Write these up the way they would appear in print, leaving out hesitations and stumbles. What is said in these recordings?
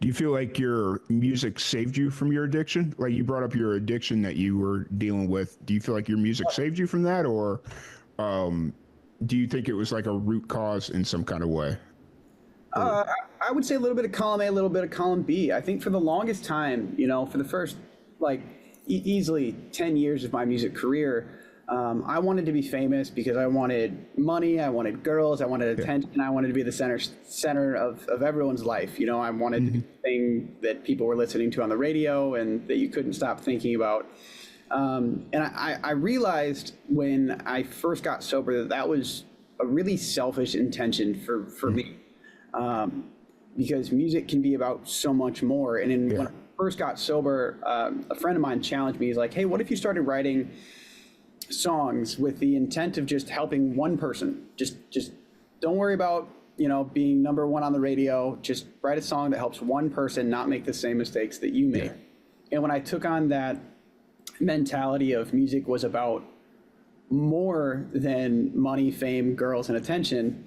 Do you feel like your music saved you from your addiction? Like you brought up your addiction that you were dealing with. Do you feel like your music saved you from that, or um, do you think it was like a root cause in some kind of way? Or I would say a little bit of column A, a little bit of column B. I think for the longest time, for the first like easily 10 years of my music career, I wanted to be famous because I wanted money, I wanted girls, I wanted yeah, attention, I wanted to be the center of everyone's life. I wanted to be hmm, the thing that people were listening to on the radio and that you couldn't stop thinking about. And I realized when I first got sober that that was a really selfish intention for me, um, because music can be about so much more. And when yeah, I first got sober, a friend of mine challenged me. He's like, "Hey, what if you started writing songs with the intent of just helping one person? Just don't worry about being number one on the radio. Just write a song that helps one person not make the same mistakes that you yeah, made." And when I took on that mentality of music was about more than money, fame, girls, and attention,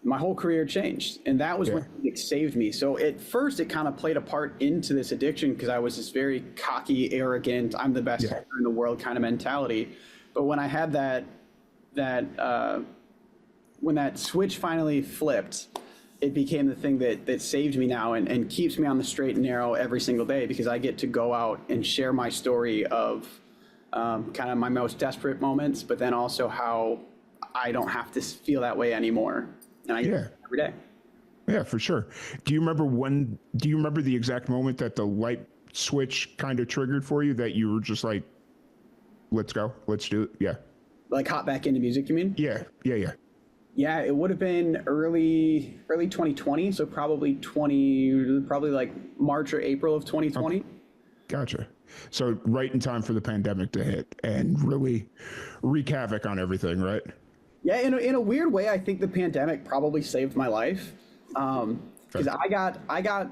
my whole career changed. And that was yeah, when music saved me. So at first, it kind of played a part into this addiction because I was this very cocky, arrogant, I'm the best yeah, singer in the world kind of mentality. But when I had that when that switch finally flipped, it became the thing that saved me now and keeps me on the straight and narrow every single day because I get to go out and share my story of kind of my most desperate moments, but then also how I don't have to feel that way anymore. And I get yeah. it every day. Yeah, for sure. Do you remember the exact moment that the light switch kind of triggered for you that you were just like, let's go, let's do it? Yeah. Like hop back into music, you mean? Yeah. Yeah. Yeah. Yeah, it would have been early 2020, so probably like March or April of Okay. 2020. Gotcha. So right in time for the pandemic to hit and really wreak havoc on everything, right? Yeah, in a weird way, I think the pandemic probably saved my life. Because Okay. I got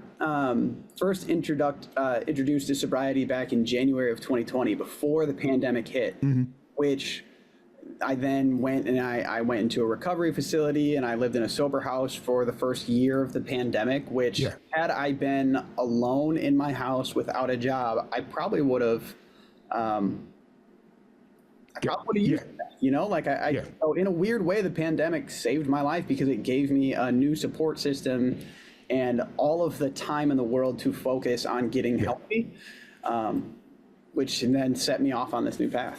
first introduced to sobriety back in January of 2020, before the pandemic hit, which I then went and I went into a recovery facility and I lived in a sober house for the first year of the pandemic, which Yeah. had I been alone in my house without a job, I probably would have um, I Yeah. probably would have Yeah. used that. Like Yeah. so in a weird way, the pandemic saved my life because it gave me a new support system and all of the time in the world to focus on getting Yeah. healthy, um, which then set me off on this new path.